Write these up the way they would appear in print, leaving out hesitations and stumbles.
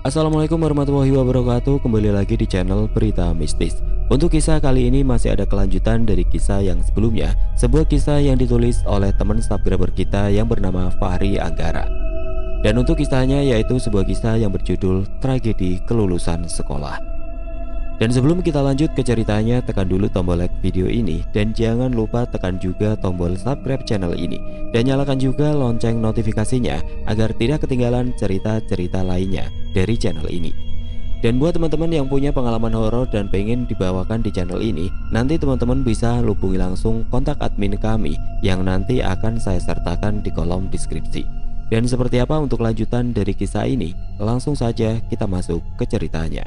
Assalamualaikum warahmatullahi wabarakatuh. Kembali lagi di channel Berita Mistis. Untuk kisah kali ini masih ada kelanjutan dari kisah yang sebelumnya. Sebuah kisah yang ditulis oleh teman subscriber kita yang bernama Fahri Anggara. Dan untuk kisahnya yaitu sebuah kisah yang berjudul Tragedi Kelulusan Sekolah. Dan sebelum kita lanjut ke ceritanya, tekan dulu tombol like video ini dan jangan lupa tekan juga tombol subscribe channel ini dan nyalakan juga lonceng notifikasinya agar tidak ketinggalan cerita-cerita lainnya dari channel ini. Dan buat teman-teman yang punya pengalaman horor dan pengen dibawakan di channel ini, nanti teman-teman bisa hubungi langsung kontak admin kami yang nanti akan saya sertakan di kolom deskripsi. Dan seperti apa untuk lanjutan dari kisah ini? Langsung saja kita masuk ke ceritanya.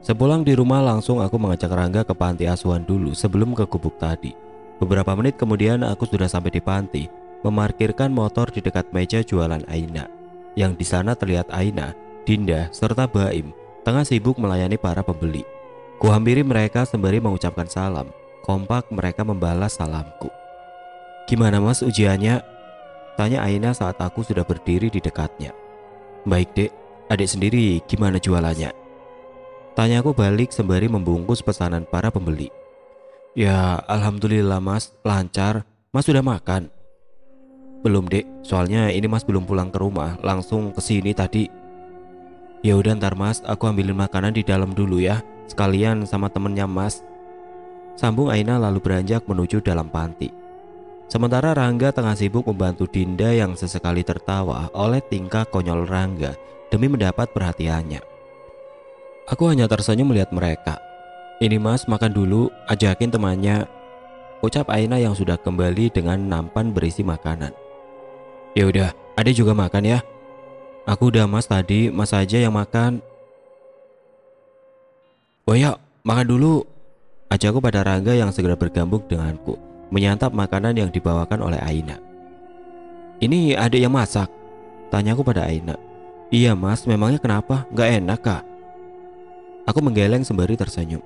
Sepulang di rumah langsung aku mengajak Rangga ke panti asuhan dulu sebelum ke gubuk tadi. Beberapa menit kemudian aku sudah sampai di panti, memarkirkan motor di dekat meja jualan Aina. Yang di sana terlihat Aina, Dinda, serta Baim tengah sibuk melayani para pembeli. Kuhampiri mereka sembari mengucapkan salam. Kompak mereka membalas salamku. "Gimana mas ujiannya?" tanya Aina saat aku sudah berdiri di dekatnya. "Baik dek, adik sendiri gimana jualannya?" tanya aku balik sembari membungkus pesanan para pembeli. "Ya alhamdulillah mas, lancar. Mas sudah makan?" "Belum dek, soalnya ini mas belum pulang ke rumah, langsung ke sini tadi." "Ya udah ntar mas, aku ambilin makanan di dalam dulu ya, sekalian sama temennya mas," sambung Aina lalu beranjak menuju dalam panti. Sementara Rangga tengah sibuk membantu Dinda yang sesekali tertawa oleh tingkah konyol Rangga demi mendapat perhatiannya. Aku hanya tersenyum melihat mereka. "Ini mas makan dulu, ajakin temannya," ucap Aina yang sudah kembali dengan nampan berisi makanan. "Ya udah, adek juga makan ya." "Aku udah mas tadi, mas aja yang makan." "Oh ya, makan dulu," ajakku pada Rangga yang segera bergabung denganku, menyantap makanan yang dibawakan oleh Aina. "Ini adek yang masak?" tanyaku pada Aina. "Iya mas, memangnya kenapa? Gak enak kah?" Aku menggeleng sembari tersenyum.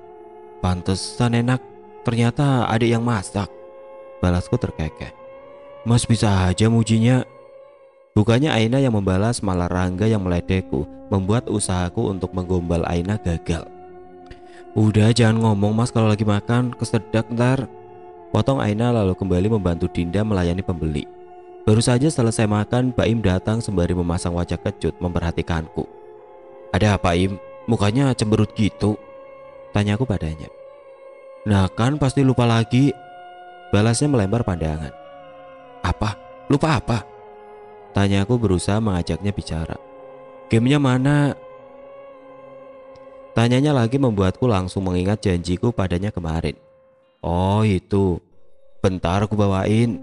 "Pantesan enak, ternyata adik yang masak," balasku terkekeh. "Mas bisa aja mujinya." Bukannya Aina yang membalas, malah Rangga yang meledekku, membuat usahaku untuk menggombal Aina gagal. "Udah jangan ngomong mas kalau lagi makan, kesedak ntar," potong Aina lalu kembali membantu Dinda melayani pembeli. Baru saja selesai makan, Baim datang sembari memasang wajah kecut memperhatikanku. "Ada apa Im? Mukanya cemberut gitu," tanyaku padanya. "Nah kan pasti lupa lagi," balasnya melempar pandangan. "Apa? Lupa apa?" tanyaku berusaha mengajaknya bicara. "Gamenya mana?" tanyanya lagi membuatku langsung mengingat janjiku padanya kemarin. "Oh itu, bentar aku bawain,"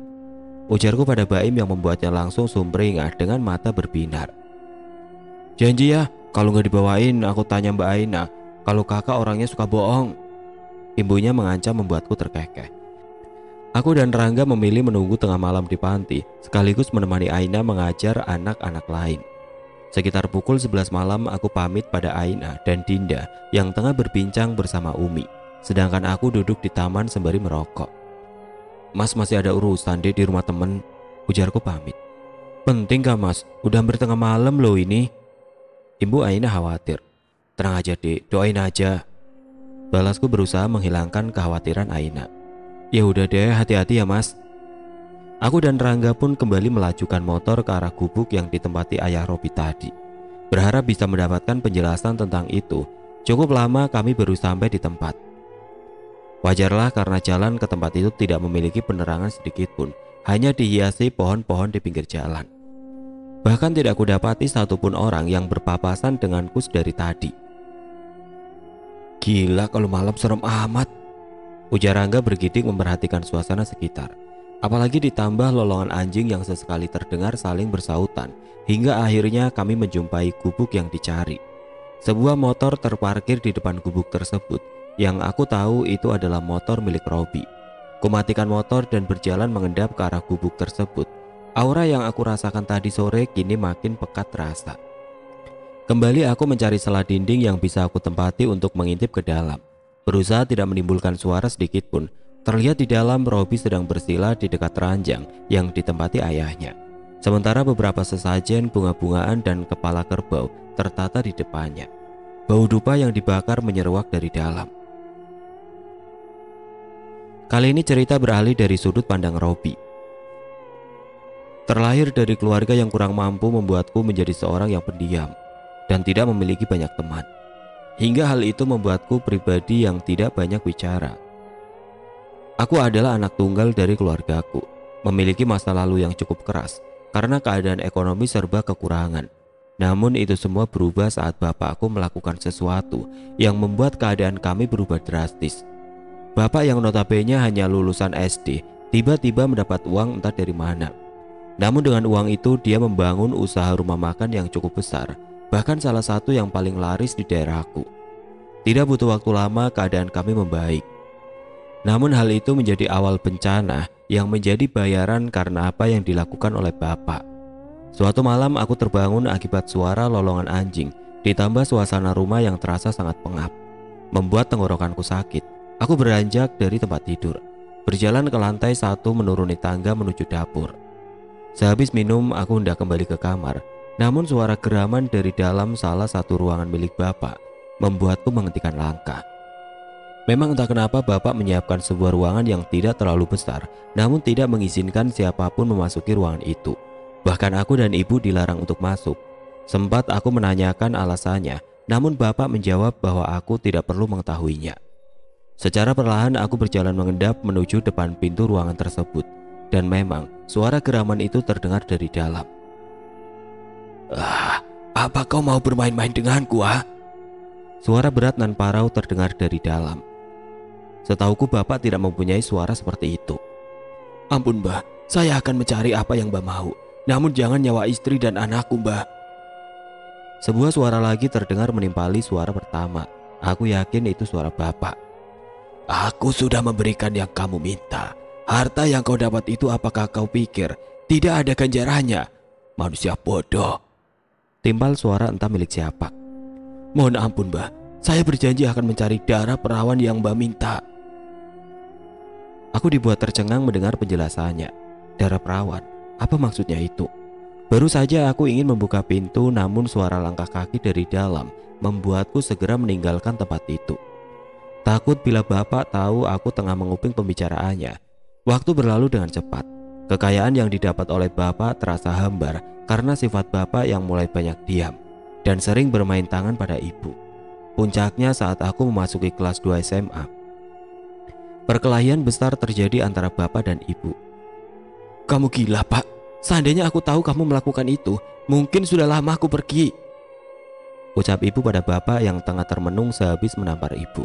ujarku pada Baim yang membuatnya langsung sumringah dengan mata berbinar. "Janji ya, kalau nggak dibawain aku tanya Mbak Aina, kalau kakak orangnya suka bohong," ibunya mengancam membuatku terkekeh. Aku dan Rangga memilih menunggu tengah malam di panti, sekaligus menemani Aina mengajar anak-anak lain. Sekitar pukul 11 malam aku pamit pada Aina dan Dinda yang tengah berbincang bersama Umi, sedangkan aku duduk di taman sembari merokok. "Mas masih ada urusan deh di rumah temen," ujarku pamit. "Penting kah mas? Udah hampir tengah malam loh ini," Ibu Aina khawatir. "Tenang aja dek, doain aja," balasku berusaha menghilangkan kekhawatiran Aina. "Ya udah deh, hati-hati ya mas." Aku dan Rangga pun kembali melajukan motor ke arah gubuk yang ditempati ayah Robi tadi, berharap bisa mendapatkan penjelasan tentang itu. Cukup lama kami baru sampai di tempat. Wajarlah karena jalan ke tempat itu tidak memiliki penerangan sedikit pun, hanya dihiasi pohon-pohon di pinggir jalan. Bahkan tidak kudapati satupun orang yang berpapasan denganku dari tadi. "Gila kalau malam serem amat," ujar Rangga bergidik memperhatikan suasana sekitar. Apalagi ditambah lolongan anjing yang sesekali terdengar saling bersautan, hingga akhirnya kami menjumpai gubuk yang dicari. Sebuah motor terparkir di depan gubuk tersebut, yang aku tahu itu adalah motor milik Robi. Kumatikan motor dan berjalan mengendap ke arah gubuk tersebut. Aura yang aku rasakan tadi sore kini makin pekat terasa. Kembali aku mencari celah dinding yang bisa aku tempati untuk mengintip ke dalam. Berusaha tidak menimbulkan suara sedikit pun. Terlihat di dalam Robi sedang bersila di dekat ranjang yang ditempati ayahnya. Sementara beberapa sesajen bunga-bungaan dan kepala kerbau tertata di depannya. Bau dupa yang dibakar menyeruak dari dalam. Kali ini cerita beralih dari sudut pandang Robi. Terlahir dari keluarga yang kurang mampu membuatku menjadi seorang yang pendiam dan tidak memiliki banyak teman. Hingga hal itu membuatku pribadi yang tidak banyak bicara. Aku adalah anak tunggal dari keluargaku, memiliki masa lalu yang cukup keras karena keadaan ekonomi serba kekurangan. Namun itu semua berubah saat bapakku melakukan sesuatu yang membuat keadaan kami berubah drastis. Bapak yang notabene hanya lulusan SD tiba-tiba mendapat uang entah dari mana. Namun dengan uang itu dia membangun usaha rumah makan yang cukup besar, bahkan salah satu yang paling laris di daerahku. Tidak butuh waktu lama keadaan kami membaik. Namun hal itu menjadi awal bencana yang menjadi bayaran karena apa yang dilakukan oleh bapak. Suatu malam aku terbangun akibat suara lolongan anjing, ditambah suasana rumah yang terasa sangat pengap, membuat tenggorokanku sakit. Aku beranjak dari tempat tidur, berjalan ke lantai 1 menuruni tangga menuju dapur. Sehabis minum, aku hendak kembali ke kamar. Namun suara geraman dari dalam salah satu ruangan milik bapak membuatku menghentikan langkah. Memang entah kenapa bapak menyiapkan sebuah ruangan yang tidak terlalu besar, namun tidak mengizinkan siapapun memasuki ruangan itu. Bahkan aku dan ibu dilarang untuk masuk. Sempat aku menanyakan alasannya, namun bapak menjawab bahwa aku tidak perlu mengetahuinya. Secara perlahan aku berjalan mengendap menuju depan pintu ruangan tersebut. Dan memang suara geraman itu terdengar dari dalam. Apa kau mau bermain-main denganku, ah? Suara berat nan parau terdengar dari dalam. Setauku bapak tidak mempunyai suara seperti itu. Ampun mbah, saya akan mencari apa yang mbah mau. Namun jangan nyawa istri dan anakku, mbah. Sebuah suara lagi terdengar menimpali suara pertama. Aku yakin itu suara bapak. Aku sudah memberikan yang kamu minta. Harta yang kau dapat itu apakah kau pikir tidak ada ganjarannya? Manusia bodoh. Timbal suara entah milik siapa. Mohon ampun mbah, saya berjanji akan mencari darah perawan yang mbah minta. Aku dibuat tercengang mendengar penjelasannya. Darah perawan, apa maksudnya itu? Baru saja aku ingin membuka pintu, namun suara langkah kaki dari dalam membuatku segera meninggalkan tempat itu. Takut bila bapak tahu aku tengah menguping pembicaraannya. Waktu berlalu dengan cepat. Kekayaan yang didapat oleh bapak terasa hambar karena sifat bapak yang mulai banyak diam dan sering bermain tangan pada ibu. Puncaknya saat aku memasuki kelas 2 SMA. Perkelahian besar terjadi antara bapak dan ibu. Kamu gila, Pak. Seandainya aku tahu kamu melakukan itu, mungkin sudah lama aku pergi. Ucap ibu pada bapak yang tengah termenung sehabis menampar ibu.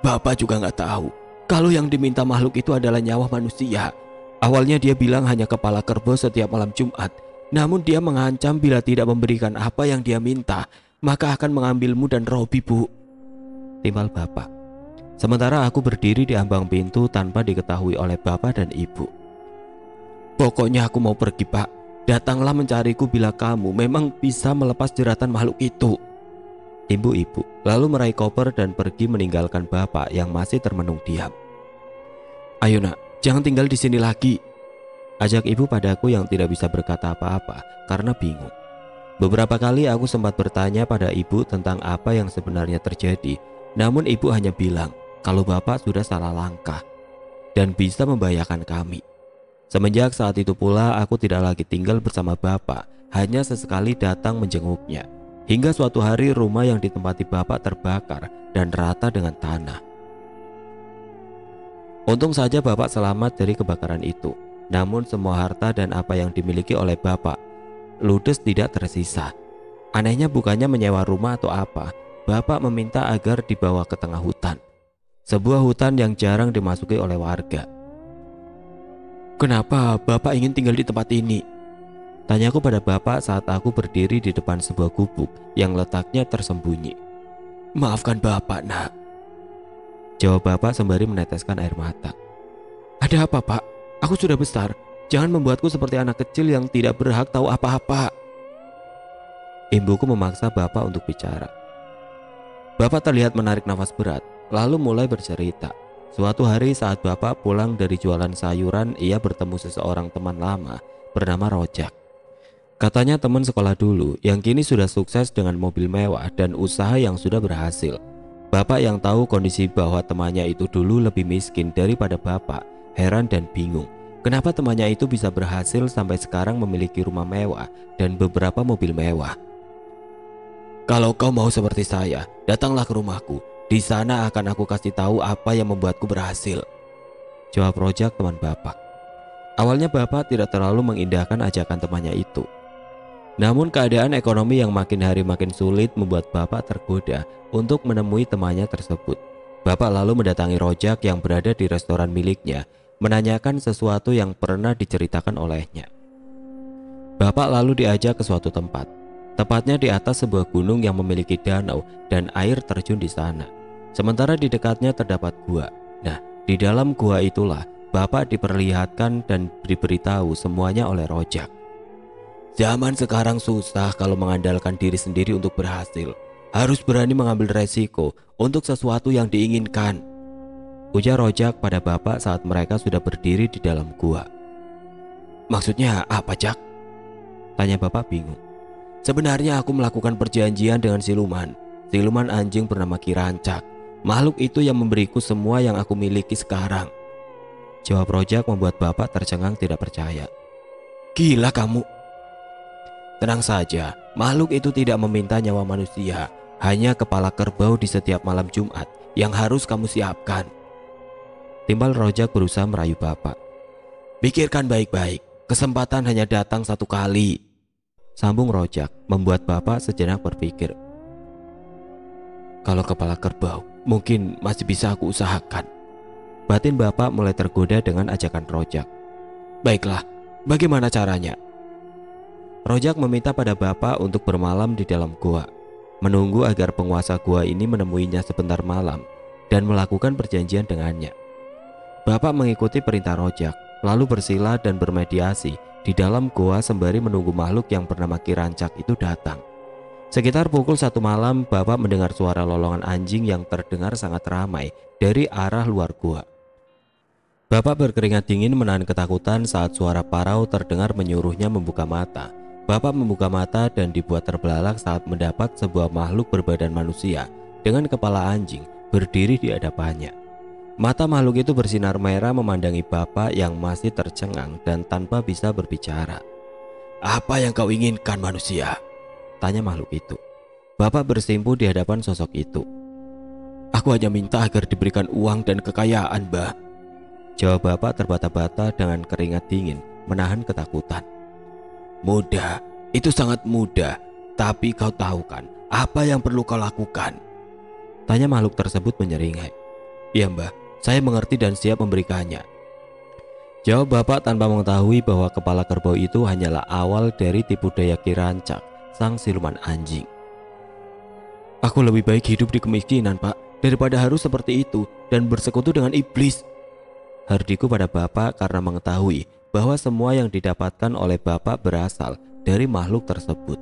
Bapak juga nggak tahu kalau yang diminta makhluk itu adalah nyawa manusia. Awalnya dia bilang hanya kepala kerbau setiap malam Jumat. Namun dia mengancam bila tidak memberikan apa yang dia minta, maka akan mengambilmu dan Robi, Bu. Timbal bapak. Sementara aku berdiri di ambang pintu tanpa diketahui oleh bapak dan ibu. Pokoknya aku mau pergi, Pak. Datanglah mencariku bila kamu memang bisa melepas jeratan makhluk itu. Timbu ibu lalu meraih koper dan pergi meninggalkan bapak yang masih termenung diam. Ayo nak, jangan tinggal di sini lagi. Ajak ibu padaku yang tidak bisa berkata apa-apa karena bingung. Beberapa kali aku sempat bertanya pada ibu tentang apa yang sebenarnya terjadi. Namun ibu hanya bilang kalau bapak sudah salah langkah dan bisa membahayakan kami. Semenjak saat itu pula aku tidak lagi tinggal bersama bapak, hanya sesekali datang menjenguknya. Hingga suatu hari rumah yang ditempati bapak terbakar dan rata dengan tanah. Untung saja bapak selamat dari kebakaran itu. Namun semua harta dan apa yang dimiliki oleh bapak ludes tidak tersisa. Anehnya bukannya menyewa rumah atau apa, bapak meminta agar dibawa ke tengah hutan. Sebuah hutan yang jarang dimasuki oleh warga. Kenapa bapak ingin tinggal di tempat ini? Tanyaku pada bapak saat aku berdiri di depan sebuah gubuk yang letaknya tersembunyi. Maafkan bapak, nak. Jawab bapak sembari meneteskan air mata. Ada apa, Pak? Aku sudah besar. Jangan membuatku seperti anak kecil yang tidak berhak tahu apa-apa. Ibuku memaksa bapak untuk bicara. Bapak terlihat menarik nafas berat, lalu mulai bercerita. Suatu hari saat bapak pulang dari jualan sayuran, ia bertemu seseorang teman lama bernama Rojak. Katanya teman sekolah dulu yang kini sudah sukses dengan mobil mewah dan usaha yang sudah berhasil. Bapak yang tahu kondisi bahwa temannya itu dulu lebih miskin daripada bapak, heran dan bingung. Kenapa temannya itu bisa berhasil sampai sekarang memiliki rumah mewah dan beberapa mobil mewah. Kalau kau mau seperti saya, datanglah ke rumahku. Di sana akan aku kasih tahu apa yang membuatku berhasil, jawab Rojak teman bapak. Awalnya bapak tidak terlalu mengindahkan ajakan temannya itu. Namun keadaan ekonomi yang makin hari makin sulit membuat bapak tergoda untuk menemui temannya tersebut. Bapak lalu mendatangi Rojak yang berada di restoran miliknya, menanyakan sesuatu yang pernah diceritakan olehnya. Bapak lalu diajak ke suatu tempat, tepatnya di atas sebuah gunung yang memiliki danau dan air terjun di sana. Sementara di dekatnya terdapat gua. Nah, di dalam gua itulah bapak diperlihatkan dan diberitahu semuanya oleh Rojak. Zaman sekarang susah kalau mengandalkan diri sendiri untuk berhasil. Harus berani mengambil resiko untuk sesuatu yang diinginkan, ujar Rojak pada bapak saat mereka sudah berdiri di dalam gua. Maksudnya apa, Jak? Tanya bapak bingung. Sebenarnya aku melakukan perjanjian dengan siluman anjing bernama Ki Rancak. Makhluk itu yang memberiku semua yang aku miliki sekarang, jawab Rojak membuat bapak tercengang tidak percaya. Gila kamu. Tenang saja, makhluk itu tidak meminta nyawa manusia, hanya kepala kerbau di setiap malam Jumat yang harus kamu siapkan. Timbal Rojak berusaha merayu bapak. Pikirkan baik-baik, kesempatan hanya datang satu kali, sambung Rojak membuat bapak sejenak berpikir. Kalau kepala kerbau, mungkin masih bisa aku usahakan. Batin bapak mulai tergoda dengan ajakan Rojak. Baiklah, bagaimana caranya? Rojak meminta pada bapak untuk bermalam di dalam gua, menunggu agar penguasa gua ini menemuinya sebentar malam dan melakukan perjanjian dengannya. Bapak mengikuti perintah Rojak, lalu bersila dan bermediasi di dalam gua sembari menunggu makhluk yang bernama Ki Rancak itu datang. Sekitar pukul 1 malam, bapak mendengar suara lolongan anjing yang terdengar sangat ramai dari arah luar gua. Bapak berkeringat dingin menahan ketakutan saat suara parau terdengar menyuruhnya membuka mata. Bapak membuka mata dan dibuat terbelalak saat mendapat sebuah makhluk berbadan manusia dengan kepala anjing berdiri di hadapannya. Mata makhluk itu bersinar merah memandangi bapak yang masih tercengang dan tanpa bisa berbicara. Apa yang kau inginkan, manusia? Tanya makhluk itu. Bapak bersimpuh di hadapan sosok itu. Aku hanya minta agar diberikan uang dan kekayaan, Mbah, jawab bapak terbata-bata dengan keringat dingin menahan ketakutan. Mudah, itu sangat mudah. Tapi kau tahu kan apa yang perlu kau lakukan? Tanya makhluk tersebut menyeringai. Iya, Mbah, saya mengerti dan siap memberikannya, jawab bapak tanpa mengetahui bahwa kepala kerbau itu hanyalah awal dari tipu daya Ki Rancak, sang siluman anjing. Aku lebih baik hidup di kemiskinan, Pak, daripada harus seperti itu dan bersekutu dengan iblis, hardiku pada bapak karena mengetahui bahwa semua yang didapatkan oleh bapak berasal dari makhluk tersebut.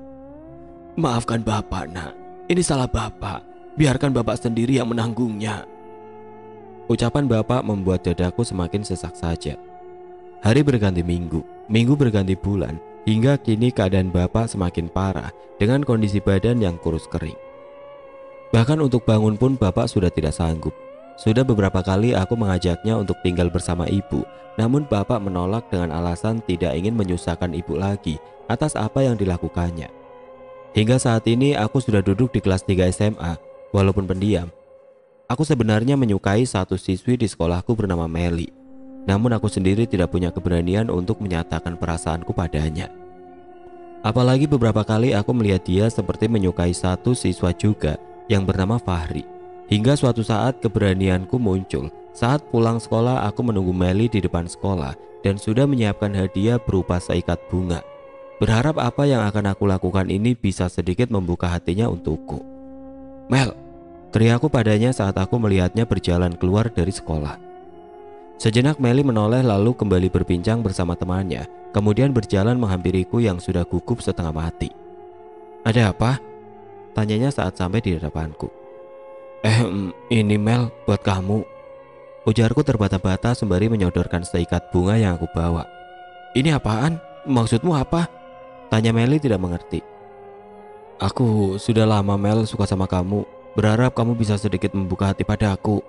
Maafkan bapak, nak. Ini salah bapak. Biarkan bapak sendiri yang menanggungnya. Ucapan bapak membuat dadaku semakin sesak saja. Hari berganti minggu, minggu berganti bulan, hingga kini keadaan bapak semakin parah dengan kondisi badan yang kurus kering. Bahkan untuk bangun pun bapak sudah tidak sanggup. Sudah beberapa kali aku mengajaknya untuk tinggal bersama ibu, namun bapak menolak dengan alasan tidak ingin menyusahkan ibu lagi atas apa yang dilakukannya. Hingga saat ini aku sudah duduk di kelas 3 SMA, walaupun pendiam. Aku sebenarnya menyukai satu siswi di sekolahku bernama Meli, namun aku sendiri tidak punya keberanian untuk menyatakan perasaanku padanya. Apalagi beberapa kali aku melihat dia seperti menyukai satu siswa juga yang bernama Fahri. Hingga suatu saat keberanianku muncul saat pulang sekolah. Aku menunggu Meli di depan sekolah dan sudah menyiapkan hadiah berupa seikat bunga, berharap apa yang akan aku lakukan ini bisa sedikit membuka hatinya untukku. Mel, teriakku padanya saat aku melihatnya berjalan keluar dari sekolah. Sejenak Meli menoleh lalu kembali berbincang bersama temannya, kemudian berjalan menghampiriku yang sudah gugup setengah mati. "Ada apa?" tanyanya saat sampai di hadapanku. Ini Mel, buat kamu," ujarku terbata-bata sembari menyodorkan seikat bunga yang aku bawa. "Ini apaan? Maksudmu apa?" tanya Meli tidak mengerti. "Aku sudah lama Mel suka sama kamu, berharap kamu bisa sedikit membuka hati pada aku,"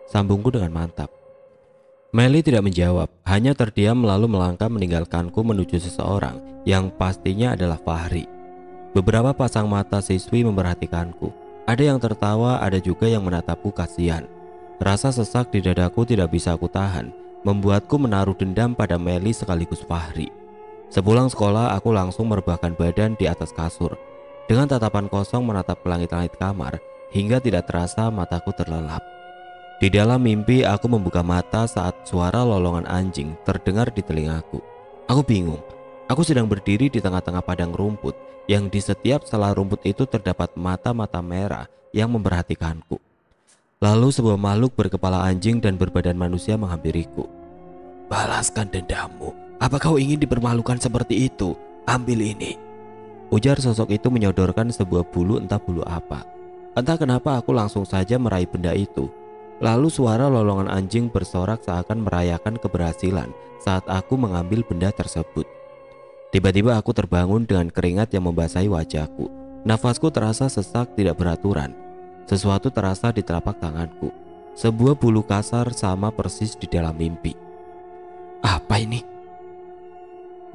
sambungku dengan mantap. Meli tidak menjawab, hanya terdiam lalu melangkah meninggalkanku menuju seseorang yang pastinya adalah Fahri. Beberapa pasang mata siswi memperhatikanku. Ada yang tertawa, ada juga yang menatapku kasihan. Rasa sesak di dadaku tidak bisa aku tahan, membuatku menaruh dendam pada Meli sekaligus Fahri. Sepulang sekolah, aku langsung merebahkan badan di atas kasur. Dengan tatapan kosong menatap ke langit-langit kamar, hingga tidak terasa mataku terlelap. Di dalam mimpi, aku membuka mata saat suara lolongan anjing terdengar di telingaku. Aku bingung. Aku sedang berdiri di tengah-tengah padang rumput, yang di setiap sela rumput itu terdapat mata-mata merah yang memperhatikanku. Lalu sebuah makhluk berkepala anjing dan berbadan manusia menghampiriku. "Balaskan dendammu. Apa kau ingin dipermalukan seperti itu? Ambil ini," ujar sosok itu menyodorkan sebuah bulu, entah bulu apa. Entah kenapa aku langsung saja meraih benda itu. Lalu suara lolongan anjing bersorak seakan merayakan keberhasilan saat aku mengambil benda tersebut. Tiba-tiba aku terbangun dengan keringat yang membasahi wajahku. Nafasku terasa sesak tidak beraturan. Sesuatu terasa di telapak tanganku. Sebuah bulu kasar sama persis di dalam mimpi. "Apa ini?"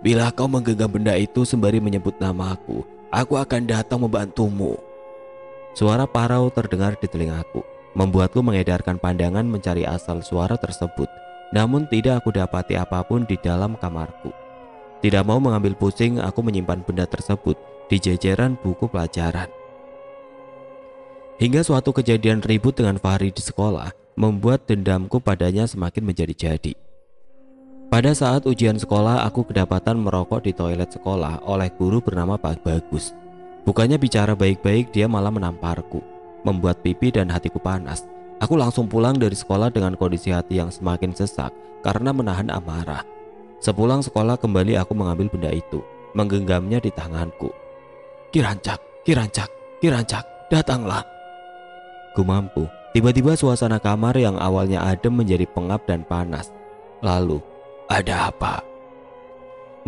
"Bila kau menggenggam benda itu sembari menyebut namaku, aku akan datang membantumu." Suara parau terdengar di telingaku, membuatku mengedarkan pandangan mencari asal suara tersebut. Namun tidak aku dapati apapun di dalam kamarku. Tidak mau mengambil pusing, aku menyimpan benda tersebut di jajaran buku pelajaran. Hingga suatu kejadian ribut dengan Fahri di sekolah membuat dendamku padanya semakin menjadi-jadi. Pada saat ujian sekolah, aku kedapatan merokok di toilet sekolah oleh guru bernama Pak Bagus. Bukannya bicara baik-baik, dia malah menamparku, membuat pipi dan hatiku panas. Aku langsung pulang dari sekolah dengan kondisi hati yang semakin sesak karena menahan amarah. Sepulang sekolah kembali aku mengambil benda itu, menggenggamnya di tanganku. Kirancak, datanglah," gumamku. Tiba-tiba suasana kamar yang awalnya adem menjadi pengap dan panas. Lalu, "Ada apa?"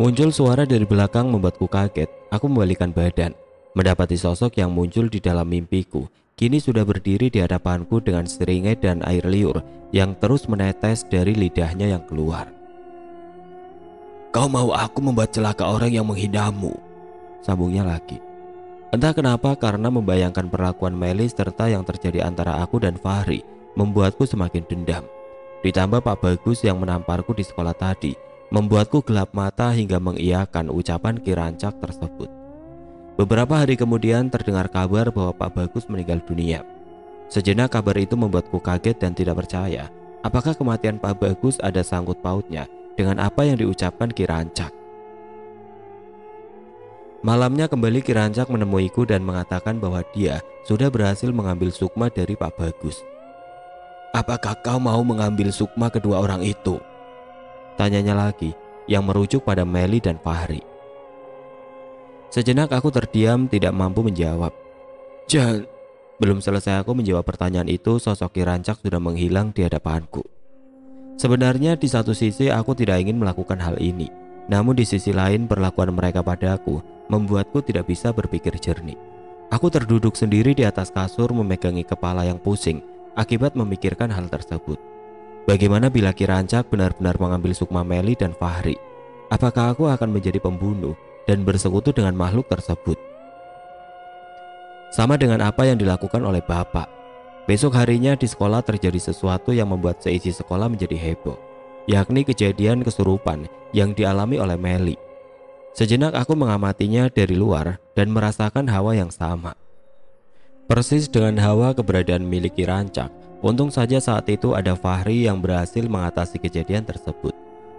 Muncul suara dari belakang membuatku kaget. Aku membalikkan badan, mendapati sosok yang muncul di dalam mimpiku kini sudah berdiri di hadapanku dengan seringai dan air liur yang terus menetes dari lidahnya yang keluar. "Kau mau aku membuat celaka orang yang menghinamu," sambungnya lagi. Entah kenapa, karena membayangkan perlakuan Meli serta yang terjadi antara aku dan Fahri membuatku semakin dendam. Ditambah Pak Bagus yang menamparku di sekolah tadi membuatku gelap mata hingga mengiyakan ucapan Kirancak tersebut. Beberapa hari kemudian terdengar kabar bahwa Pak Bagus meninggal dunia. Sejenak kabar itu membuatku kaget dan tidak percaya. Apakah kematian Pak Bagus ada sangkut pautnya dengan apa yang diucapkan Kirancak? Malamnya kembali Kirancak menemuiku dan mengatakan bahwa dia sudah berhasil mengambil sukma dari Pak Bagus. "Apakah kau mau mengambil sukma kedua orang itu?" tanyanya lagi, yang merujuk pada Meli dan Fahri. Sejenak aku terdiam, tidak mampu menjawab. Belum selesai aku menjawab pertanyaan itu, sosok Kirancak sudah menghilang di hadapanku. Sebenarnya di satu sisi aku tidak ingin melakukan hal ini, namun di sisi lain perlakuan mereka padaku membuatku tidak bisa berpikir jernih. Aku terduduk sendiri di atas kasur memegangi kepala yang pusing akibat memikirkan hal tersebut. Bagaimana bila Kirancak benar-benar mengambil sukma Meli dan Fahri? Apakah aku akan menjadi pembunuh dan bersekutu dengan makhluk tersebut? Sama dengan apa yang dilakukan oleh bapak. Besok harinya di sekolah terjadi sesuatu yang membuat seisi sekolah menjadi heboh, yakni kejadian kesurupan yang dialami oleh Meli. Sejenak aku mengamatinya dari luar dan merasakan hawa yang sama. Persis dengan hawa keberadaan milik Kirancak. Untung saja saat itu ada Fahri yang berhasil mengatasi kejadian tersebut.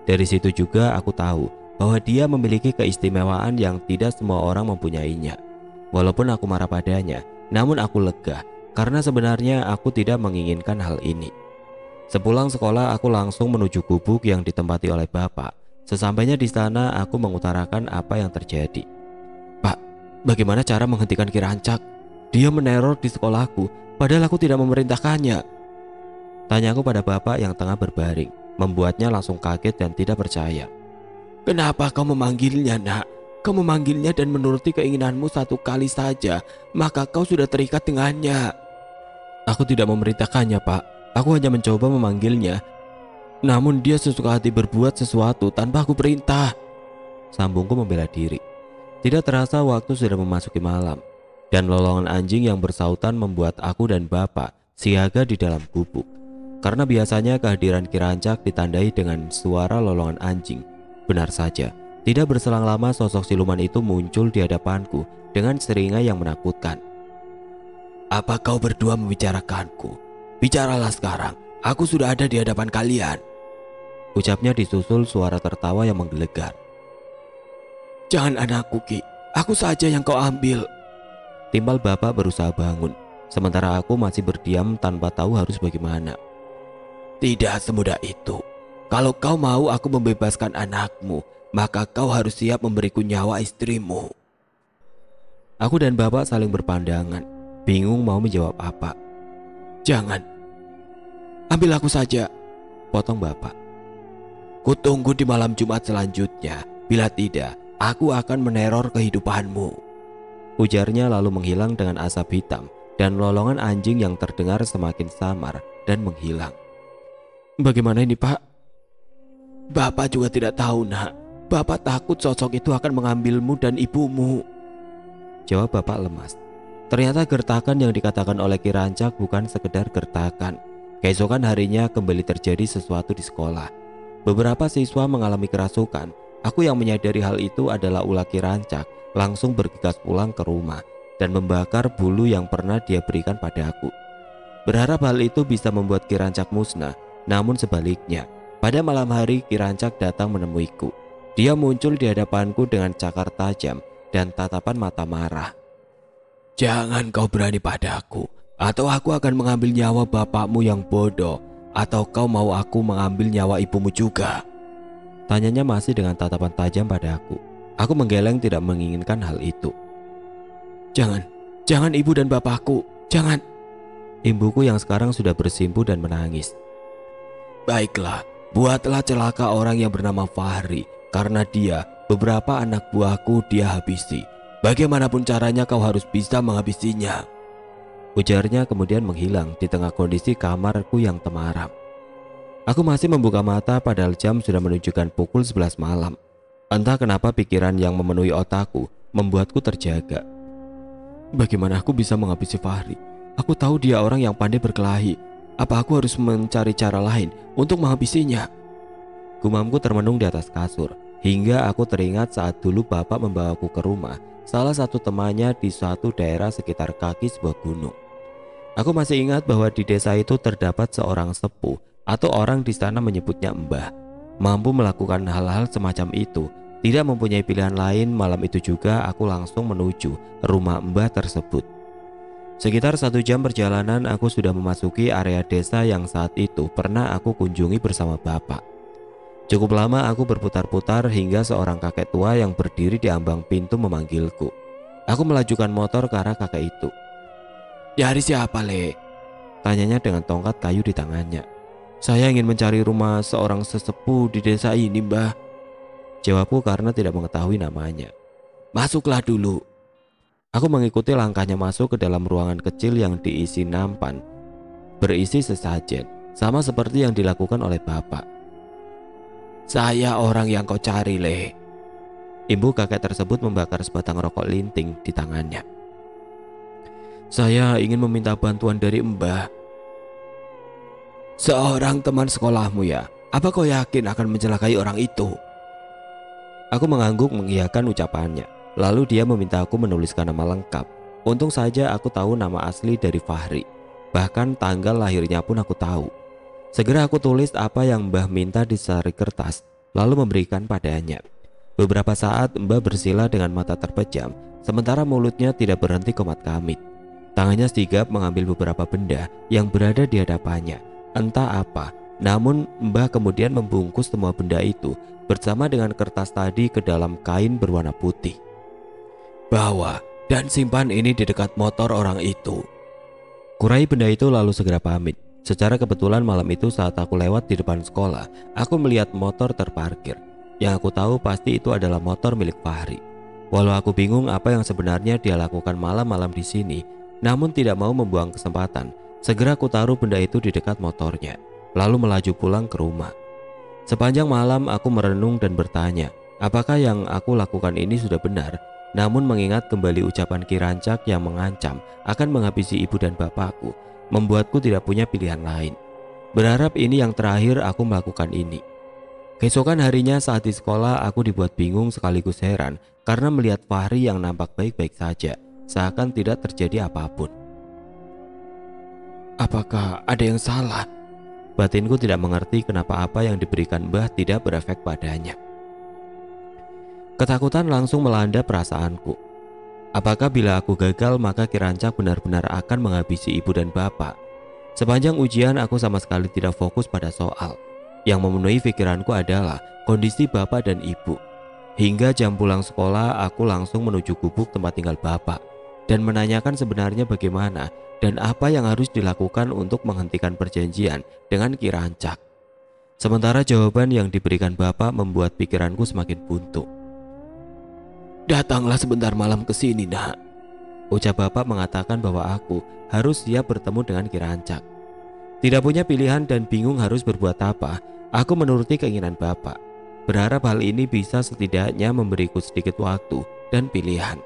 Dari situ juga aku tahu bahwa dia memiliki keistimewaan yang tidak semua orang mempunyainya. Walaupun aku marah padanya, namun aku lega karena sebenarnya aku tidak menginginkan hal ini. Sepulang sekolah aku langsung menuju gubuk yang ditempati oleh bapak. Sesampainya di sana aku mengutarakan apa yang terjadi. Pak, bagaimana cara menghentikan Ki Rancak? Dia meneror di sekolahku, padahal aku tidak memerintahkannya. Tanyaku pada bapak yang tengah berbaring, membuatnya langsung kaget dan tidak percaya. Kenapa kau memanggilnya, nak? Kau memanggilnya dan menuruti keinginanmu satu kali saja, maka kau sudah terikat dengannya. Aku tidak memerintahkannya, Pak. Aku hanya mencoba memanggilnya. Namun dia sesuka hati berbuat sesuatu tanpa aku perintah. Sambungku membela diri. Tidak terasa waktu sudah memasuki malam, dan lolongan anjing yang bersautan membuat aku dan bapak siaga di dalam gubuk. Karena biasanya kehadiran Ki Rancak ditandai dengan suara lolongan anjing. Benar saja, tidak berselang lama sosok siluman itu muncul di hadapanku dengan seringai yang menakutkan. Apa kau berdua membicarakanku? Bicaralah sekarang, aku sudah ada di hadapan kalian. Ucapnya disusul suara tertawa yang menggelegar. Jangan anakku, Ki, aku saja yang kau ambil. Timbal bapak berusaha bangun, sementara aku masih berdiam tanpa tahu harus bagaimana. Tidak semudah itu. Kalau kau mau aku membebaskan anakmu, maka kau harus siap memberiku nyawa istrimu. Aku dan bapak saling berpandangan, bingung mau menjawab apa. Jangan, ambil aku saja, potong bapak. Kutunggu di malam Jumat selanjutnya. Bila tidak, aku akan meneror kehidupanmu. Ujarnya lalu menghilang dengan asap hitam, dan lolongan anjing yang terdengar semakin samar dan menghilang. Bagaimana ini, Pak? Bapak juga tidak tahu, nak. Bapak takut sosok itu akan mengambilmu dan ibumu. Jawab bapak lemas. Ternyata gertakan yang dikatakan oleh Ki Rancak bukan sekedar gertakan. Keesokan harinya kembali terjadi sesuatu di sekolah. Beberapa siswa mengalami kerasukan. Aku yang menyadari hal itu adalah ulah Ki Rancak langsung bergegas pulang ke rumah dan membakar bulu yang pernah dia berikan padaku. Berharap hal itu bisa membuat Ki Rancak musnah, namun sebaliknya. Pada malam hari Ki Rancak datang menemuiku. Dia muncul di hadapanku dengan cakar tajam dan tatapan mata marah. Jangan kau berani padaku, atau aku akan mengambil nyawa bapakmu yang bodoh, atau kau mau aku mengambil nyawa ibumu juga. Tanyanya masih dengan tatapan tajam padaku. Aku menggeleng tidak menginginkan hal itu. Jangan ibu dan bapakku, jangan. Ibuku yang sekarang sudah bersimpu dan menangis. Baiklah. Buatlah celaka orang yang bernama Fahri, karena dia beberapa anak buahku dia habisi. Bagaimanapun caranya kau harus bisa menghabisinya. Ujarnya kemudian menghilang di tengah kondisi kamarku yang temaram. Aku masih membuka mata padahal jam sudah menunjukkan pukul 11 malam. Entah kenapa pikiran yang memenuhi otakku membuatku terjaga. Bagaimana aku bisa menghabisi Fahri? Aku tahu dia orang yang pandai berkelahi. Apa aku harus mencari cara lain untuk menghabisinya? Gumamku termenung di atas kasur, hingga aku teringat saat dulu bapak membawaku ke rumah salah satu temannya di suatu daerah sekitar kaki sebuah gunung. Aku masih ingat bahwa di desa itu terdapat seorang sepuh atau orang di sana menyebutnya Mbah. Mampu melakukan hal-hal semacam itu, tidak mempunyai pilihan lain. Malam itu juga aku langsung menuju rumah Mbah tersebut. Sekitar 1 jam perjalanan aku sudah memasuki area desa yang saat itu pernah aku kunjungi bersama bapak. Cukup lama aku berputar-putar hingga seorang kakek tua yang berdiri di ambang pintu memanggilku. Aku melajukan motor ke arah kakek itu. Dari siapa, Le? Tanyanya dengan tongkat kayu di tangannya. Saya ingin mencari rumah seorang sesepuh di desa ini, Mbah. Jawabku karena tidak mengetahui namanya. Masuklah dulu. Aku mengikuti langkahnya masuk ke dalam ruangan kecil yang diisi nampan, berisi sesajen, sama seperti yang dilakukan oleh bapak. Saya orang yang kau cari, Le. Ibu kakek tersebut membakar sebatang rokok linting di tangannya. Saya ingin meminta bantuan dari Mbah. Seorang teman sekolahmu ya? Apa kau yakin akan mencelakai orang itu? Aku mengangguk mengiyakan ucapannya. Lalu dia meminta aku menuliskan nama lengkap. Untung saja aku tahu nama asli dari Fahri. Bahkan tanggal lahirnya pun aku tahu. Segera aku tulis apa yang Mbah minta di sari kertas, lalu memberikan padanya. Beberapa saat Mbah bersila dengan mata terpejam, sementara mulutnya tidak berhenti komat-kamit. Tangannya sigap mengambil beberapa benda yang berada di hadapannya, Entah apa, namun Mbah kemudian membungkus semua benda itu bersama dengan kertas tadi ke dalam kain berwarna putih. "Bawa dan simpan ini di dekat motor orang itu." Kurai benda itu lalu segera pamit. Secara kebetulan malam itu saat aku lewat di depan sekolah, aku melihat motor terparkir. Yang aku tahu pasti itu adalah motor milik Fahri. Walau aku bingung apa yang sebenarnya dia lakukan malam-malam di sini, namun tidak mau membuang kesempatan, segera aku taruh benda itu di dekat motornya, lalu melaju pulang ke rumah. Sepanjang malam aku merenung dan bertanya, apakah yang aku lakukan ini sudah benar? Namun mengingat kembali ucapan Ki Rancak yang mengancam akan menghabisi ibu dan bapakku, membuatku tidak punya pilihan lain. Berharap ini yang terakhir aku melakukan ini. Keesokan harinya saat di sekolah aku dibuat bingung sekaligus heran karena melihat Fahri yang nampak baik-baik saja, seakan tidak terjadi apapun. Apakah ada yang salah? Batinku tidak mengerti kenapa apa yang diberikan Mbah tidak berefek padanya. Ketakutan langsung melanda perasaanku. Apakah bila aku gagal maka Ki Rancak benar-benar akan menghabisi ibu dan bapak? Sepanjang ujian aku sama sekali tidak fokus pada soal. Yang memenuhi pikiranku adalah kondisi bapak dan ibu. Hingga jam pulang sekolah aku langsung menuju gubuk tempat tinggal bapak dan menanyakan sebenarnya bagaimana dan apa yang harus dilakukan untuk menghentikan perjanjian dengan Ki Rancak. Sementara jawaban yang diberikan bapak membuat pikiranku semakin buntu. "Datanglah sebentar malam ke sini, Nak." Ucap bapak mengatakan bahwa aku harus siap bertemu dengan Ki Rancak. Tidak punya pilihan dan bingung harus berbuat apa, aku menuruti keinginan bapak. Berharap hal ini bisa setidaknya memberiku sedikit waktu dan pilihan.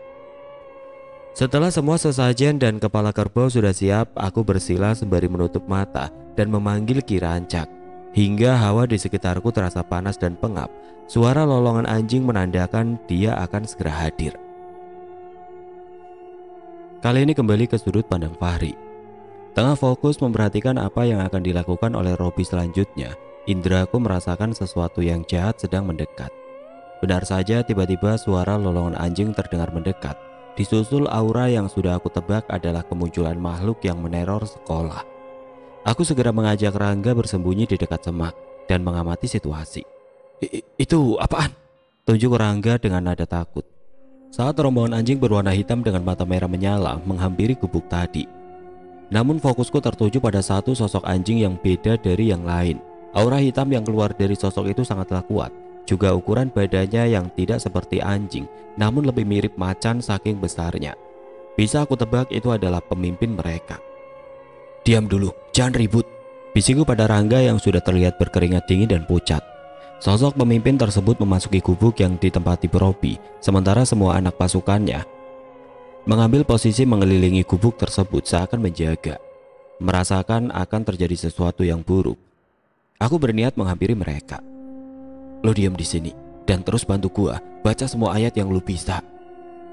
Setelah semua sesajen dan kepala kerbau sudah siap, aku bersila sembari menutup mata dan memanggil Ki Rancak. Hingga hawa di sekitarku terasa panas dan pengap. Suara lolongan anjing menandakan dia akan segera hadir. Kali ini kembali ke sudut pandang Fahri. Tengah fokus memperhatikan apa yang akan dilakukan oleh Robi selanjutnya, indraku merasakan sesuatu yang jahat sedang mendekat. Benar saja tiba-tiba suara lolongan anjing terdengar mendekat. Disusul aura yang sudah aku tebak adalah kemunculan makhluk yang meneror sekolah. Aku segera mengajak Rangga bersembunyi di dekat semak dan mengamati situasi. Itu apaan?" tunjuk Rangga dengan nada takut. Saat rombongan anjing berwarna hitam dengan mata merah menyala menghampiri gubuk tadi. Namun fokusku tertuju pada satu sosok anjing yang beda dari yang lain. Aura hitam yang keluar dari sosok itu sangatlah kuat. Juga ukuran badannya yang tidak seperti anjing, namun lebih mirip macan saking besarnya. Bisa aku tebak itu adalah pemimpin mereka. "Diam dulu, jangan ribut," bisikku pada Rangga yang sudah terlihat berkeringat dingin dan pucat. Sosok pemimpin tersebut memasuki gubuk yang ditempati Robi, sementara semua anak pasukannya mengambil posisi mengelilingi gubuk tersebut seakan menjaga. Merasakan akan terjadi sesuatu yang buruk, aku berniat menghampiri mereka. "Lo diam di sini dan terus bantu gua baca semua ayat yang lu bisa,"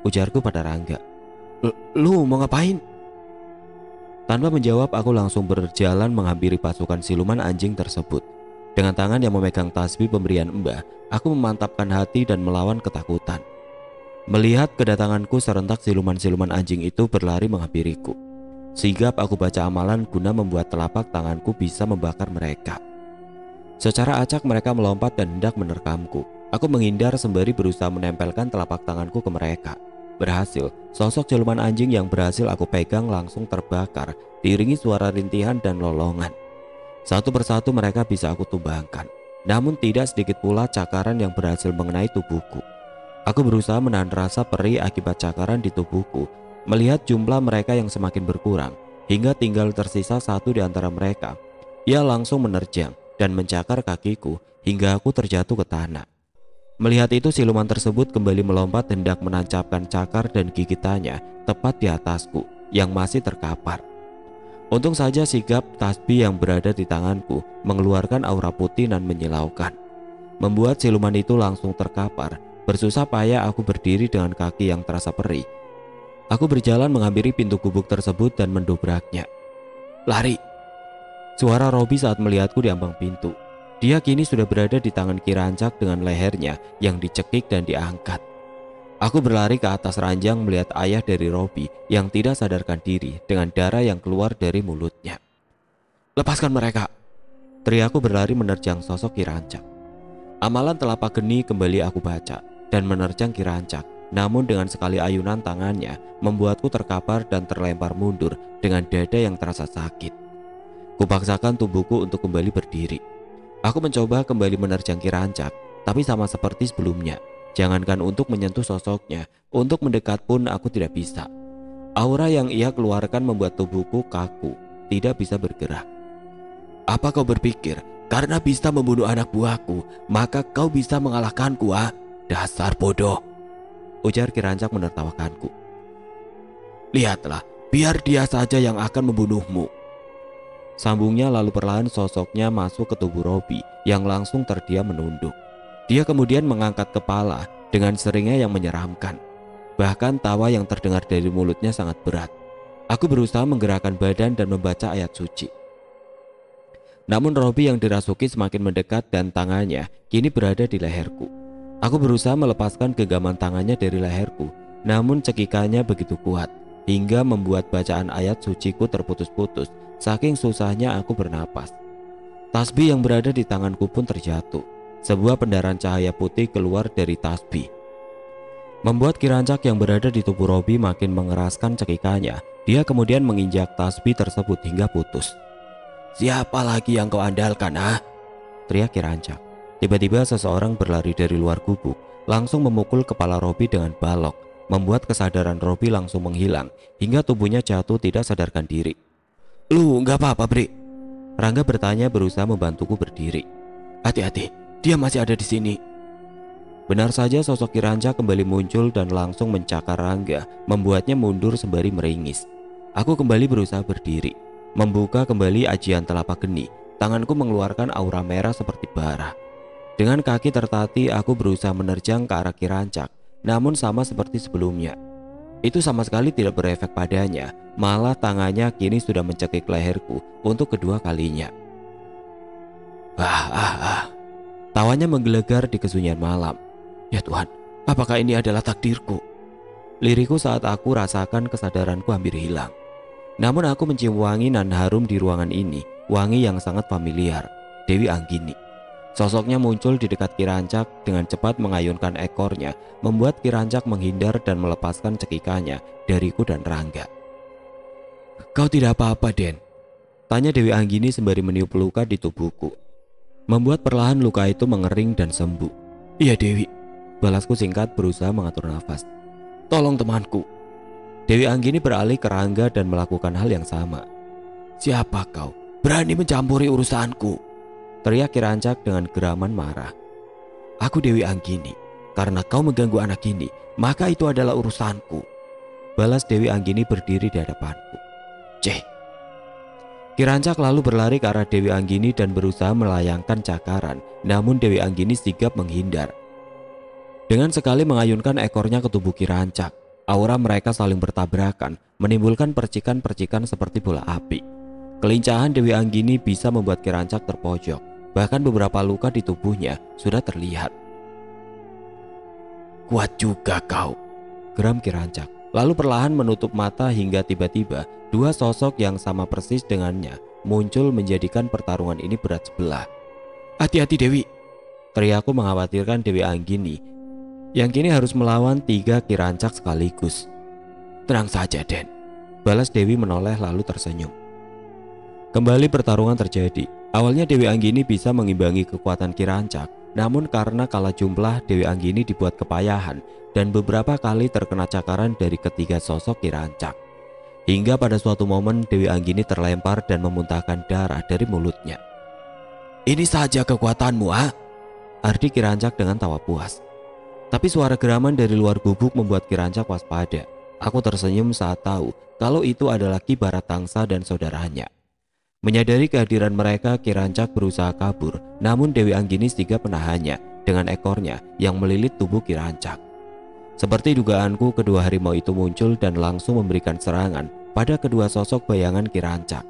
ujarku pada Rangga. Lu mau ngapain?" Tanpa menjawab, aku langsung berjalan menghampiri pasukan siluman anjing tersebut. Dengan tangan yang memegang tasbih pemberian Mbah, aku memantapkan hati dan melawan ketakutan. Melihat kedatanganku, serentak siluman-siluman anjing itu berlari menghampiriku. Sigap aku baca amalan guna membuat telapak tanganku bisa membakar mereka. Secara acak mereka melompat dan hendak menerkamku. Aku menghindar sembari berusaha menempelkan telapak tanganku ke mereka. Berhasil, sosok siluman anjing yang berhasil aku pegang langsung terbakar, diiringi suara rintihan dan lolongan. Satu persatu mereka bisa aku tumbangkan. Namun tidak sedikit pula cakaran yang berhasil mengenai tubuhku. Aku berusaha menahan rasa perih akibat cakaran di tubuhku, melihat jumlah mereka yang semakin berkurang, hingga tinggal tersisa satu di antara mereka. Ia langsung menerjang dan mencakar kakiku hingga aku terjatuh ke tanah. Melihat itu, siluman tersebut kembali melompat hendak menancapkan cakar dan gigitannya tepat di atasku yang masih terkapar. Untung saja sigap tasbih yang berada di tanganku mengeluarkan aura putih dan menyilaukan, membuat siluman itu langsung terkapar. Bersusah payah aku berdiri dengan kaki yang terasa perih. Aku berjalan menghampiri pintu gubuk tersebut dan mendobraknya. "Lari!" Suara Robi saat melihatku di ambang pintu. Dia kini sudah berada di tangan Ki Rancak dengan lehernya yang dicekik dan diangkat. Aku berlari ke atas ranjang melihat ayah dari Robi yang tidak sadarkan diri dengan darah yang keluar dari mulutnya. lepaskan mereka. Teriakku berlari menerjang sosok Ki Rancak. Amalan telapak geni kembali aku baca dan menerjang Ki Rancak. Namun dengan sekali ayunan tangannya membuatku terkapar dan terlempar mundur dengan dada yang terasa sakit. Kupaksakan tubuhku untuk kembali berdiri. Aku mencoba kembali menerjang Ki Rancak, tapi sama seperti sebelumnya. Jangankan untuk menyentuh sosoknya, untuk mendekat pun aku tidak bisa. Aura yang ia keluarkan membuat tubuhku kaku, tidak bisa bergerak. Apa kau berpikir karena bisa membunuh anak buahku, maka kau bisa mengalahkanku, ah? Dasar bodoh, ujar Ki Rancak menertawakanku. Lihatlah, biar dia saja yang akan membunuhmu. Sambungnya lalu perlahan sosoknya masuk ke tubuh Robi yang langsung terdiam menunduk. Dia kemudian mengangkat kepala dengan seringnya yang menyeramkan. Bahkan tawa yang terdengar dari mulutnya sangat berat. Aku berusaha menggerakkan badan dan membaca ayat suci. Namun Robi yang dirasuki semakin mendekat dan tangannya kini berada di leherku. Aku berusaha melepaskan genggaman tangannya dari leherku, namun cekikannya begitu kuat hingga membuat bacaan ayat suciku terputus-putus. Saking susahnya aku bernapas. Tasbih yang berada di tanganku pun terjatuh. Sebuah pendaran cahaya putih keluar dari tasbih, membuat Ki Rancak yang berada di tubuh Robi makin mengeraskan cekikannya. Dia kemudian menginjak tasbih tersebut hingga putus. Siapa lagi yang kau andalkan, ah? Teriak Ki Rancak. Tiba-tiba seseorang berlari dari luar gubuk, langsung memukul kepala Robi dengan balok, membuat kesadaran Robi langsung menghilang hingga tubuhnya jatuh tidak sadarkan diri. Lu nggak apa-apa, Bri? Rangga bertanya berusaha membantuku berdiri. Hati-hati, dia masih ada di sini. Benar saja sosok Ki Rancak kembali muncul dan langsung mencakar Rangga, membuatnya mundur sembari meringis. Aku kembali berusaha berdiri, membuka kembali ajian telapak geni. Tanganku mengeluarkan aura merah seperti bara. Dengan kaki tertatih aku berusaha menerjang ke arah Ki Rancak, namun sama seperti sebelumnya. Itu sama sekali tidak berefek padanya, malah tangannya kini sudah mencekik leherku untuk kedua kalinya. Tawanya menggelegar di kesunyian malam. Ya Tuhan, apakah ini adalah takdirku? Liriku saat aku rasakan kesadaranku hampir hilang. Namun aku mencium wangi nan harum di ruangan ini, wangi yang sangat familiar, Dewi Anggini. Sosoknya muncul di dekat Ki Rancak dengan cepat mengayunkan ekornya, membuat Ki Rancak menghindar dan melepaskan cekikannya dariku dan Rangga. Kau tidak apa-apa, Den? Tanya Dewi Anggini sembari meniup luka di tubuhku, membuat perlahan luka itu mengering dan sembuh. Iya Dewi, balasku singkat berusaha mengatur nafas. Tolong temanku. Dewi Anggini beralih ke Rangga dan melakukan hal yang sama. Siapa kau? Berani mencampuri urusanku? Teriak Ki Rancak dengan geraman marah. Aku Dewi Anggini. Karena kau mengganggu anak ini, maka itu adalah urusanku. Balas Dewi Anggini berdiri di hadapanku. Ceh. Ki Rancak lalu berlari ke arah Dewi Anggini dan berusaha melayangkan cakaran. Namun Dewi Anggini sigap menghindar. Dengan sekali mengayunkan ekornya ke tubuh Ki Rancak, aura mereka saling bertabrakan, menimbulkan percikan-percikan seperti bola api. Kelincahan Dewi Anggini bisa membuat Ki Rancak terpojok. Bahkan beberapa luka di tubuhnya sudah terlihat. Kuat juga kau, geram Ki Rancak. Lalu perlahan menutup mata hingga tiba-tiba dua sosok yang sama persis dengannya muncul menjadikan pertarungan ini berat sebelah. Hati-hati Dewi, teriakku mengkhawatirkan Dewi Anggini yang kini harus melawan 3 Ki Rancak sekaligus. Tenang saja Den, balas Dewi menoleh lalu tersenyum. Kembali pertarungan terjadi. Awalnya Dewi Anggini bisa mengimbangi kekuatan Ki Rancak, namun karena kalah jumlah Dewi Anggini dibuat kepayahan dan beberapa kali terkena cakaran dari ketiga sosok Ki Rancak. Hingga pada suatu momen Dewi Anggini terlempar dan memuntahkan darah dari mulutnya. Ini saja kekuatanmu, ah? Ardi Ki Rancak dengan tawa puas. Tapi suara geraman dari luar gubuk membuat Ki Rancak waspada. Aku tersenyum saat tahu kalau itu adalah Ki Baratangsa dan saudaranya. Menyadari kehadiran mereka, Ki Rancak berusaha kabur, namun Dewi Anggini sigap menahannya dengan ekornya yang melilit tubuh Ki Rancak. Seperti dugaanku, kedua harimau itu muncul dan langsung memberikan serangan pada kedua sosok bayangan Ki Rancak,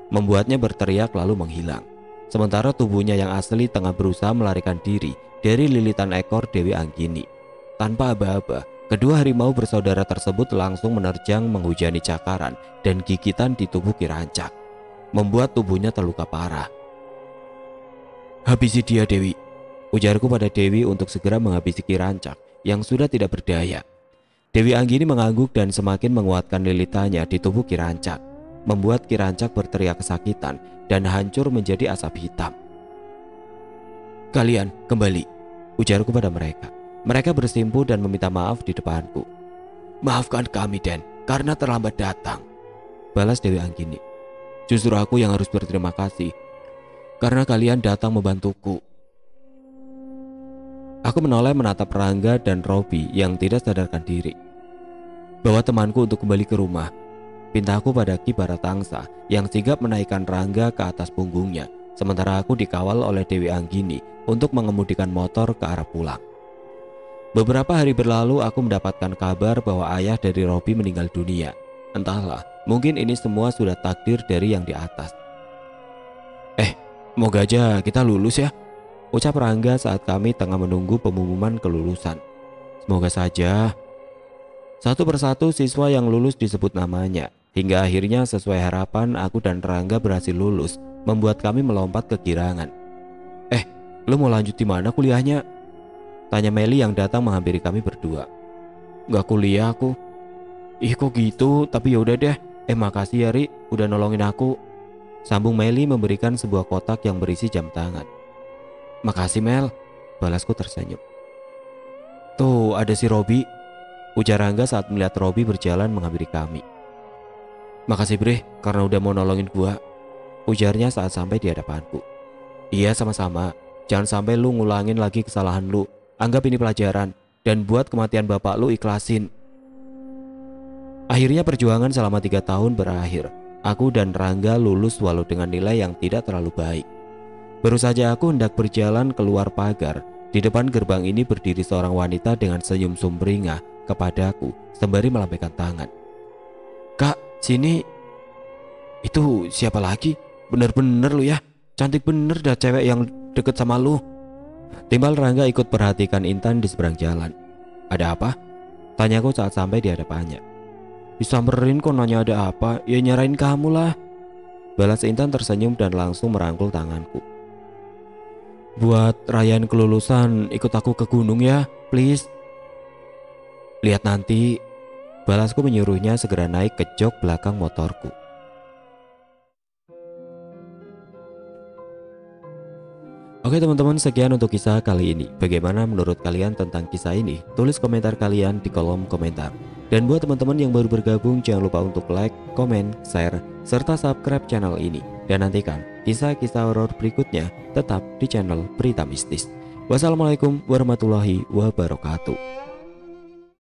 membuatnya berteriak lalu menghilang. Sementara tubuhnya yang asli tengah berusaha melarikan diri dari lilitan ekor Dewi Anggini. Tanpa aba-aba, kedua harimau bersaudara tersebut langsung menerjang menghujani cakaran dan gigitan di tubuh Ki Rancak. membuat tubuhnya terluka parah. "Habisi dia, Dewi," ujarku pada Dewi untuk segera menghabisi Ki Rancak yang sudah tidak berdaya. Dewi Anggini mengangguk dan semakin menguatkan lilitannya di tubuh Ki Rancak, membuat Ki Rancak berteriak kesakitan dan hancur menjadi asap hitam. "Kalian kembali," ujarku pada mereka. Mereka bersimpuh dan meminta maaf di depanku. "Maafkan kami, Den, karena terlambat datang," balas Dewi Anggini. "Justru aku yang harus berterima kasih karena kalian datang membantuku." Aku menoleh menatap Rangga dan Robi yang tidak sadarkan diri. "Bawa temanku untuk kembali ke rumah," pintaku pada Ki Baratangsa yang sigap menaikkan Rangga ke atas punggungnya, sementara aku dikawal oleh Dewi Anggini untuk mengemudikan motor ke arah pulang. Beberapa hari berlalu aku mendapatkan kabar bahwa ayah dari Robi meninggal dunia. Entahlah, mungkin ini semua sudah takdir dari yang di atas. Moga aja kita lulus ya," ucap Rangga saat kami tengah menunggu pengumuman kelulusan. "Semoga saja." Satu persatu siswa yang lulus disebut namanya. Hingga akhirnya sesuai harapan aku dan Rangga berhasil lulus, membuat kami melompat kegirangan. "Lu mau lanjut di mana kuliahnya?" tanya Meli yang datang menghampiri kami berdua. "Gak kuliah aku." "Ih kok gitu, tapi yaudah deh. Makasih ya Ri, udah nolongin aku," sambung Meli memberikan sebuah kotak yang berisi jam tangan. "Makasih Mel," balasku tersenyum. "Tuh ada si Robi," ujar Rangga saat melihat Robi berjalan menghampiri kami. "Makasih Bre, karena udah mau nolongin gua," ujarnya saat sampai di hadapanku. "Iya sama-sama, jangan sampai lu ngulangin lagi kesalahan lu. Anggap ini pelajaran, dan buat kematian bapak lu ikhlasin." Akhirnya perjuangan selama 3 tahun berakhir. Aku dan Rangga lulus walau dengan nilai yang tidak terlalu baik. Baru saja aku hendak berjalan keluar pagar, di depan gerbang ini berdiri seorang wanita dengan senyum sumringah kepadaku sembari melambaikan tangan. "Kak, sini." "Itu siapa lagi? Bener-bener lu ya, cantik bener dah cewek yang deket sama lu," timbal Rangga ikut perhatikan Intan di seberang jalan. "Ada apa?" tanyaku saat sampai di hadapannya. "Disamperin kok nanya ada apa? Ya nyarain kamu lah," balas Intan tersenyum dan langsung merangkul tanganku. "Buat rayain kelulusan ikut aku ke gunung ya, please." "Lihat nanti," balasku menyuruhnya segera naik ke jok belakang motorku. Oke teman-teman, sekian untuk kisah kali ini. Bagaimana menurut kalian tentang kisah ini? Tulis komentar kalian di kolom komentar. Dan buat teman-teman yang baru bergabung, jangan lupa untuk like, komen, share, serta subscribe channel ini. Dan nantikan kisah-kisah horor berikutnya tetap di channel Berita Mistis. Wassalamualaikum warahmatullahi wabarakatuh.